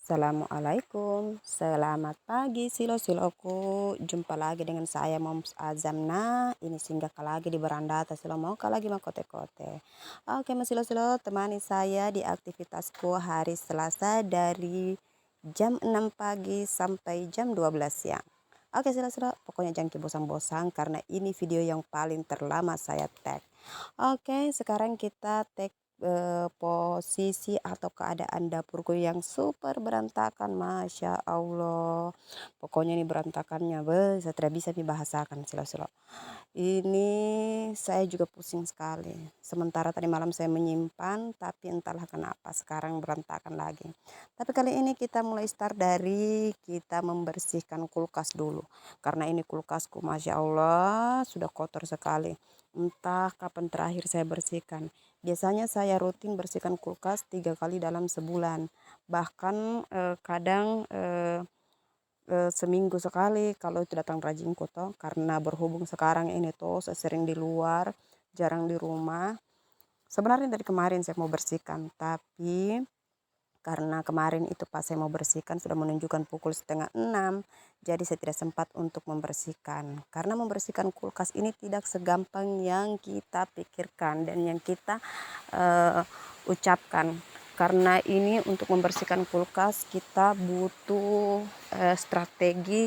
Assalamualaikum, selamat pagi silo-siloku. Jumpa lagi dengan saya Moms Azam. Nah, ini singgah lagi di beranda atas silo mau lagi mau kote-kote. Oke, Mas silo-silo, temani saya di aktivitasku hari Selasa dari jam 6 pagi sampai jam 12 siang. Oke, silo-silo, pokoknya jangan bosan-bosan karena ini video yang paling terlama saya tag. Oke, sekarang kita tag posisi atau keadaan dapurku yang super berantakan, masya Allah. Pokoknya ini berantakannya, saya tidak bisa dibahasakan silo-silo. Ini saya juga pusing sekali. Sementara tadi malam saya menyimpan, tapi entahlah kenapa sekarang berantakan lagi. Tapi kali ini kita mulai start dari kita membersihkan kulkas dulu. Karena ini kulkasku, masya Allah, sudah kotor sekali. Entah kapan terakhir saya bersihkan. Biasanya saya rutin bersihkan kulkas 3 kali dalam sebulan. Bahkan kadang seminggu sekali kalau itu datang rajinku toh. Karena berhubung sekarang ini toh saya sering di luar, jarang di rumah. Sebenarnya dari kemarin saya mau bersihkan, tapi karena kemarin itu pas saya mau bersihkan sudah menunjukkan pukul 5:30, jadi saya tidak sempat untuk membersihkan. Karena membersihkan kulkas ini tidak segampang yang kita pikirkan dan yang kita ucapkan. Karena ini untuk membersihkan kulkas kita butuh strategi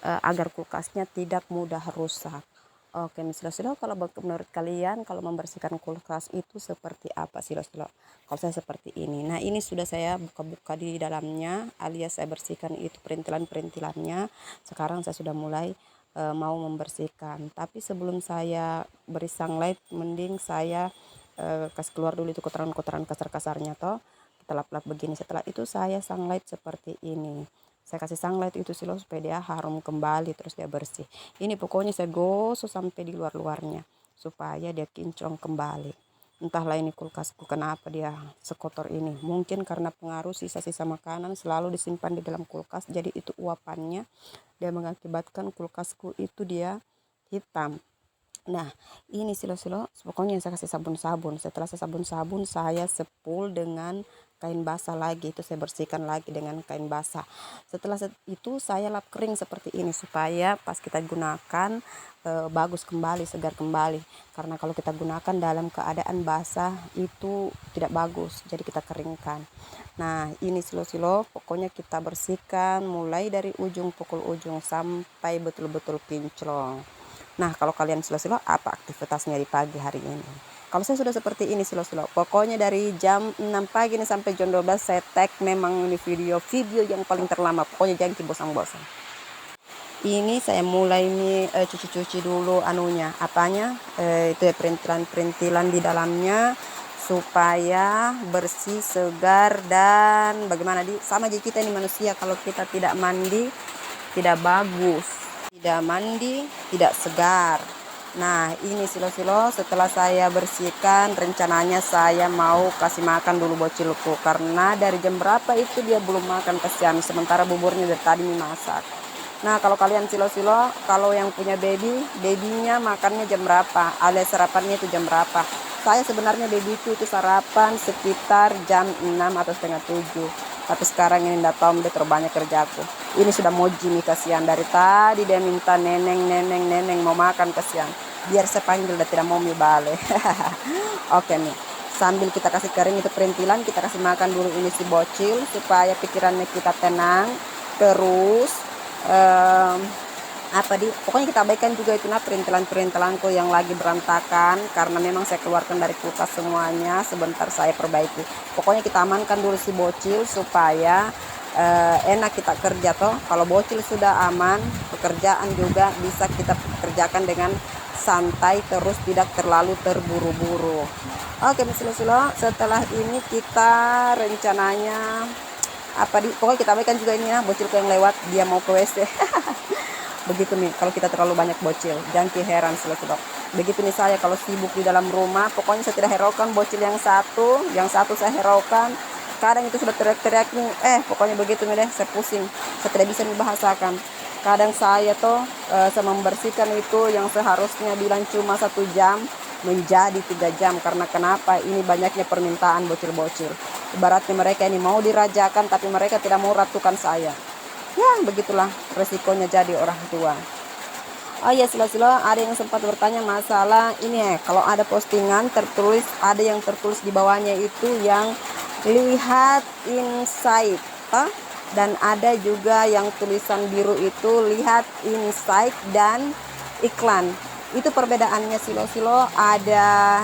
agar kulkasnya tidak mudah rusak. Oke, silo-silo, kalau menurut kalian kalau membersihkan kulkas itu seperti apa silo-silo? Kalau saya seperti ini. Nah, ini sudah saya buka-buka di dalamnya alias saya bersihkan itu perintilan-perintilannya. Sekarang saya sudah mulai mau membersihkan. Tapi sebelum saya beri sunlight mending saya kasih keluar dulu itu kotoran-kotoran kasar-kasarnya toh. Kita lap-lap begini. Setelah itu saya sunlight seperti ini. Saya kasih sunlight itu silo supaya dia harum kembali terus dia bersih. Ini pokoknya saya gosok sampai di luar-luarnya supaya dia kinclong kembali. Entahlah ini kulkasku kenapa dia sekotor ini. Mungkin karena pengaruh sisa-sisa makanan selalu disimpan di dalam kulkas. Jadi itu uapannya dia mengakibatkan kulkasku itu dia hitam. Nah, ini silo-silo, pokoknya saya kasih sabun-sabun. Setelah saya sabun-sabun, saya sepul dengan kain basah lagi. Itu saya bersihkan lagi dengan kain basah. Setelah itu saya lap kering seperti ini supaya pas kita gunakan bagus kembali, segar kembali. Karena kalau kita gunakan dalam keadaan basah itu tidak bagus. Jadi kita keringkan. Nah, ini silo-silo, pokoknya kita bersihkan mulai dari ujung pukul ujung sampai betul-betul kinclong. Nah, kalau kalian silo-silo, apa aktivitasnya di pagi hari ini? Kalau saya sudah seperti ini silo-silo. Pokoknya dari jam 6 pagi nih sampai jam 12 saya tag memang ini video yang paling terlama. Pokoknya jangan bosan-bosan. Ini saya mulai nih cuci-cuci dulu anunya, apanya? Itu ya perintilan-perintilan di dalamnya supaya bersih, segar dan bagaimana sama aja kita ini manusia kalau kita tidak mandi tidak bagus. Tidak mandi, tidak segar. Nah, ini silo-silo setelah saya bersihkan, rencananya saya mau kasih makan dulu bocilku. Karena dari jam berapa itu dia belum makan, kesian. Sementara buburnya dari tadi masak. Nah, kalau kalian silo-silo, kalau yang punya babynya makannya jam berapa? Alias sarapannya itu jam berapa? Saya sebenarnya babyku itu sarapan sekitar jam 6 atau setengah 7. Tapi sekarang ini enggak tahu, dia terlalu banyak kerjaku. Ini sudah moji nih, kasihan. Dari tadi dia minta neneng mau makan, kasihan. Biar saya panggil dia tidak mau balik. Oke nih. Sambil kita kasih kering itu perintilan, kita kasih makan dulu ini si bocil supaya pikirannya kita tenang. Terus pokoknya kita abaikan juga itu perintilan-perintilanku yang lagi berantakan karena memang saya keluarkan dari kulkas semuanya, sebentar saya perbaiki. Pokoknya kita amankan dulu si bocil supaya enak kita kerja toh. Kalau bocil sudah aman, pekerjaan juga bisa kita kerjakan dengan santai terus tidak terlalu terburu-buru. Oke, silo-silo, setelah ini kita rencananya pokoknya kita abaikan juga ini ya, bocilku yang lewat dia mau ke WC. Begitu nih kalau kita terlalu banyak bocil, jangan heran silo-silo. Begitu nih saya kalau sibuk di dalam rumah, pokoknya saya tidak hiraukan bocil yang satu saya hiraukan. Kadang itu sudah teriak-teriak nih, pokoknya begitu nih deh, saya pusing, saya tidak bisa membahasakan. Kadang saya saya membersihkan itu yang seharusnya bilang cuma 1 jam menjadi 3 jam. Karena kenapa? Ini banyaknya permintaan bocil-bocil. Ibaratnya mereka ini mau dirajakan tapi mereka tidak mau ratukan saya. Ya begitulah resikonya jadi orang tua. Oh ya, silo-silo, ada yang sempat bertanya masalah ini ya, kalau ada postingan tertulis, ada yang tertulis di bawahnya itu yang lihat insight, dan ada juga yang tulisan biru itu lihat insight dan iklan. Itu perbedaannya silo-silo, ada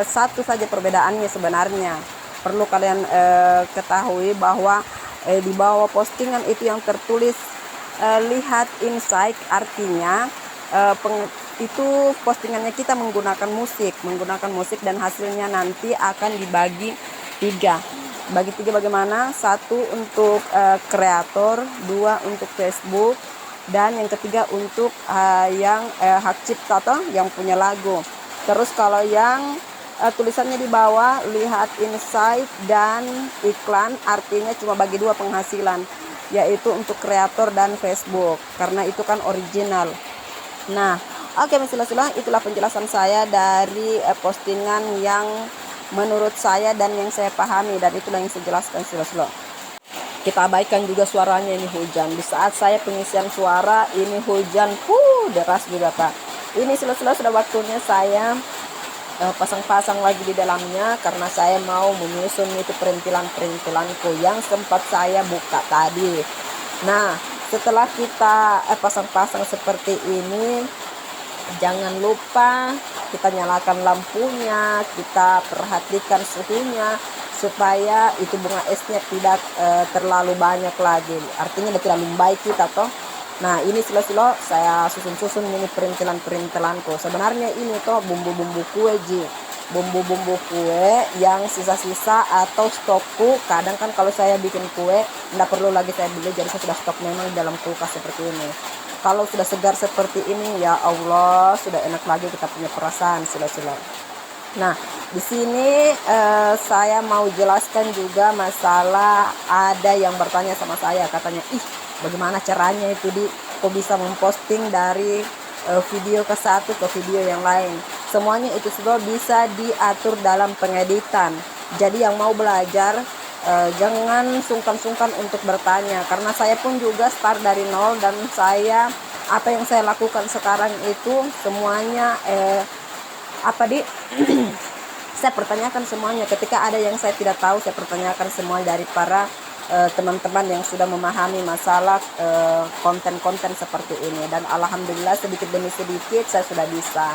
satu saja perbedaannya sebenarnya. Perlu kalian ketahui bahwa di bawah postingan itu yang tertulis lihat insight, artinya itu postingannya kita menggunakan musik dan hasilnya nanti akan dibagi 3. Bagi 3 bagaimana? 1 untuk kreator, 2 untuk Facebook, dan yang ketiga untuk yang hak cipta atau yang punya lagu. Terus kalau yang tulisannya di bawah lihat insight dan iklan, artinya cuma bagi 2 penghasilan, yaitu untuk kreator dan Facebook, karena itu kan original. Nah, oke silo-silo, itulah penjelasan saya dari postingan yang menurut saya dan yang saya pahami, dan itulah yang saya jelaskan silo-silo. Kita abaikan juga suaranya, ini hujan. Di saat saya pengisian suara ini hujan deras juga Pak. Ini silo-silo sudah waktunya saya pasang-pasang lagi di dalamnya, karena saya mau menyusun itu perintilan-perintilanku yang sempat saya buka tadi. Nah, setelah kita pasang-pasang seperti ini, jangan lupa kita nyalakan lampunya, kita perhatikan suhunya supaya itu bunga esnya tidak terlalu banyak lagi, artinya tidak membaik kita toh. Nah, ini silo-silo saya susun-susun ini perintilan-perintilanku. Sebenarnya ini toh bumbu-bumbu kue bumbu-bumbu kue yang sisa-sisa atau stokku. Kadang kan kalau saya bikin kue tidak perlu lagi saya beli, jadi saya sudah stok memang di dalam kulkas seperti ini. Kalau sudah segar seperti ini, ya Allah, sudah enak lagi kita punya perasaan silo-silo. Nah, di sini saya mau jelaskan juga masalah, ada yang bertanya sama saya, katanya, bagaimana caranya itu kok bisa memposting dari video ke satu ke video yang lain. Semuanya itu sudah bisa diatur dalam pengeditan. Jadi yang mau belajar jangan sungkan-sungkan untuk bertanya, karena saya pun juga start dari nol, dan apa yang saya lakukan sekarang itu semuanya saya pertanyakan semuanya. Ketika ada yang saya tidak tahu, saya pertanyakan semua dari para teman-teman yang sudah memahami masalah konten-konten seperti ini, dan alhamdulillah sedikit demi sedikit saya sudah bisa.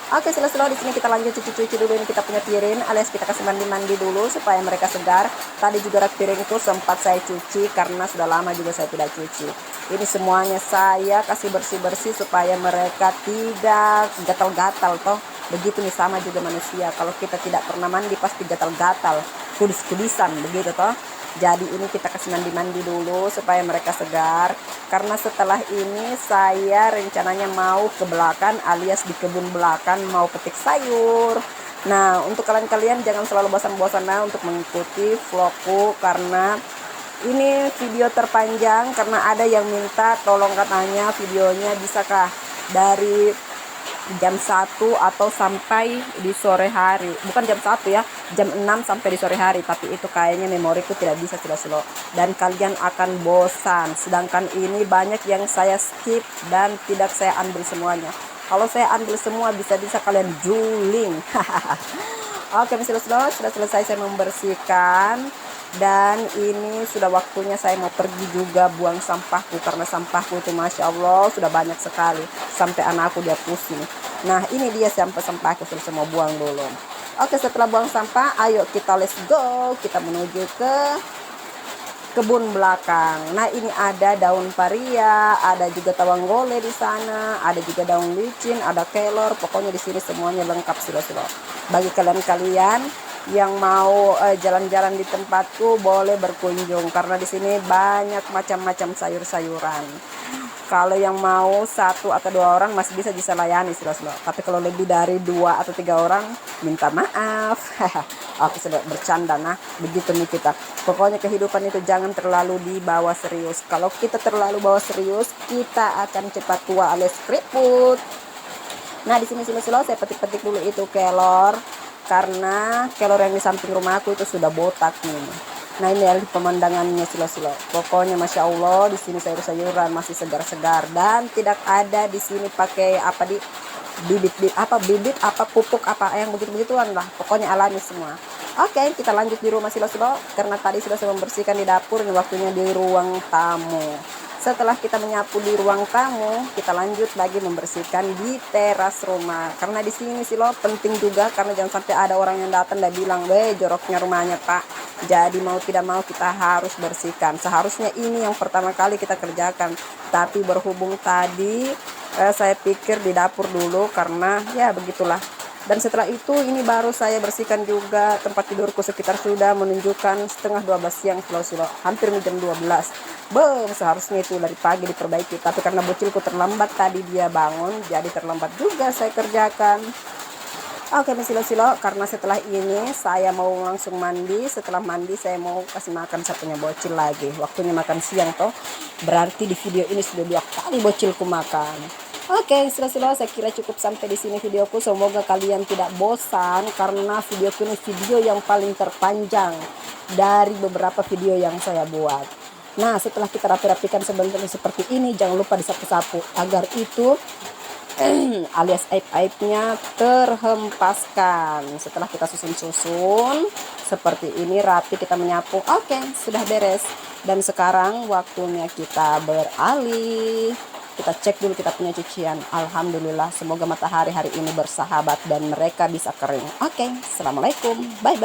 Oke, silo-silo, di sini kita lanjut cuci-cuci dulu. Ini kita punya piring, alias kita kasih mandi-mandi dulu supaya mereka segar. Tadi juga rak piring itu sempat saya cuci karena sudah lama juga saya tidak cuci. Ini semuanya saya kasih bersih-bersih supaya mereka tidak gatal-gatal toh. Begitu nih, sama juga manusia, kalau kita tidak pernah mandi pasti gatal-gatal, kudis-kudisan begitu toh. Jadi ini kita kasih mandi-mandi dulu supaya mereka segar, karena setelah ini saya rencananya mau ke belakang, alias di kebun belakang, mau petik sayur. Nah, untuk kalian-kalian jangan selalu bosan-bosan untuk mengikuti vlogku, karena ini video terpanjang, karena ada yang minta tolong, katanya videonya bisakah dari jam 1 atau sampai di sore hari, bukan jam 1 ya, jam 6 sampai di sore hari, tapi itu kayaknya memoriku tidak bisa, tidak slow, dan kalian akan bosan. Sedangkan ini banyak yang saya skip dan tidak saya ambil semuanya. Kalau saya ambil semua bisa-bisa kalian juling. Oke, sudah selesai saya membersihkan, dan ini sudah waktunya saya mau pergi juga buang sampahku, karena sampahku itu Masya Allah sudah banyak sekali sampai anakku dia pusing. Nah, ini dia sampah-sampahku, sudah mau buang dulu. Oke, setelah buang sampah, ayo kita let's go, kita menuju ke kebun belakang. Nah, ini ada daun paria, ada juga tawang gole di sana, ada juga daun licin, ada kelor, pokoknya di sini semuanya lengkap silo-silo. Bagi kalian-kalian yang mau jalan-jalan di tempatku, boleh berkunjung, karena di sini banyak macam-macam sayur-sayuran. Kalau yang mau 1 atau 2 orang masih bisa diselayani silo-silo, tapi kalau lebih dari 2 atau 3 orang minta maaf. Oke, sudah bercanda. Nah, begitu nih kita. Pokoknya kehidupan itu jangan terlalu dibawa serius. Kalau kita terlalu bawa serius, kita akan cepat tua alias keriput. Nah, di sini silo-silo saya petik-petik dulu itu kelor. karena kelor yang di samping rumahku itu sudah botak nih. Nah ini adalah pemandangannya silo-silo. Pokoknya masya Allah di sini sayur-sayuran masih segar-segar dan tidak ada di sini pakai apa di bibit apa pupuk apa yang begitu-begituan lah. Pokoknya alami semua. Oke, kita lanjut di rumah silo-silo karena tadi sudah saya membersihkan di dapur. Ini waktunya di ruang tamu. Setelah kita menyapu di ruang tamu, kita lanjut lagi membersihkan di teras rumah. Karena di sini sih loh penting juga karena jangan sampai ada orang yang datang dan bilang, "Weh, joroknya rumahnya, Pak." Jadi mau tidak mau kita harus bersihkan. Seharusnya ini yang pertama kali kita kerjakan. Tapi berhubung tadi saya pikir di dapur dulu karena ya begitulah. Dan setelah itu ini baru saya bersihkan juga tempat tidurku sekitar sudah menunjukkan setengah 12 siang silo-silo, hampir jam 12. Seharusnya itu dari pagi diperbaiki, tapi karena bocilku terlambat tadi dia bangun, jadi terlambat juga saya kerjakan. Oke silo-silo, karena setelah ini saya mau langsung mandi. Setelah mandi saya mau kasih makan satunya bocil lagi. Waktunya makan siang toh, berarti di video ini sudah 2 kali bocilku makan. Oke, silo-silo, saya kira cukup sampai di sini videoku. Semoga kalian tidak bosan karena videoku ini video yang paling terpanjang dari beberapa video yang saya buat. Nah, setelah kita rapi-rapikan sebentar seperti ini, jangan lupa disapu-sapu agar itu alias aib-aibnya terhempaskan. Setelah kita susun-susun seperti ini rapi, kita menyapu. Oke, sudah beres. Dan sekarang waktunya kita beralih. Kita cek dulu kita punya cucian. Alhamdulillah, semoga matahari hari ini bersahabat dan mereka bisa kering. Oke, assalamualaikum, bye bye.